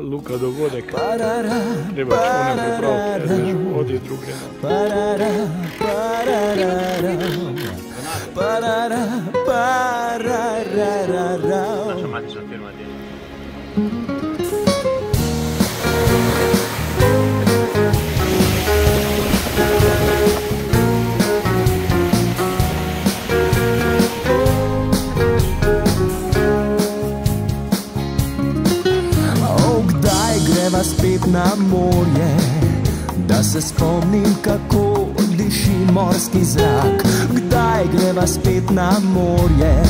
Luka dogodek, treba čune pripraviti, veš, vodi druge. Naša matična firma dela. Spet na morje, da se spomnim, kako diši morski zrak. Kdaj greva spet na morje,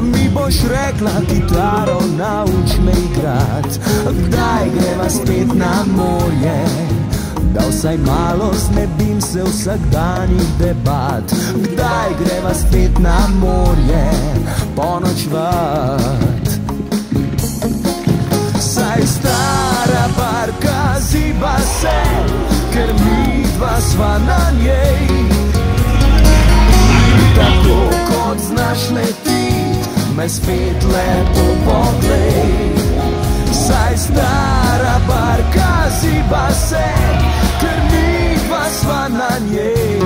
mi boš rekla, kitaro nauč me igrat. Kdaj greva spet na morje, da vsaj malo znebim se vsakdanjih debat. Kdaj greva spet na morje, ponočvat. Saj stara barka ziba se, ker mi dva sva na njej. Tako kot znaš letit, me spet lepo poglej. Saj stara barka ziba se, ker mi dva sva na njej.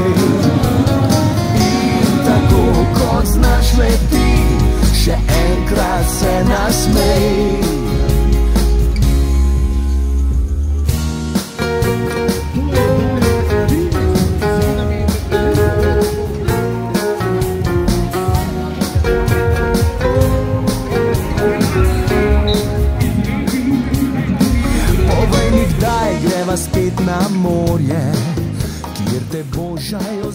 In tako kot znaš letit, še enkrat se nasmej. Spet na morje, kjer te božajo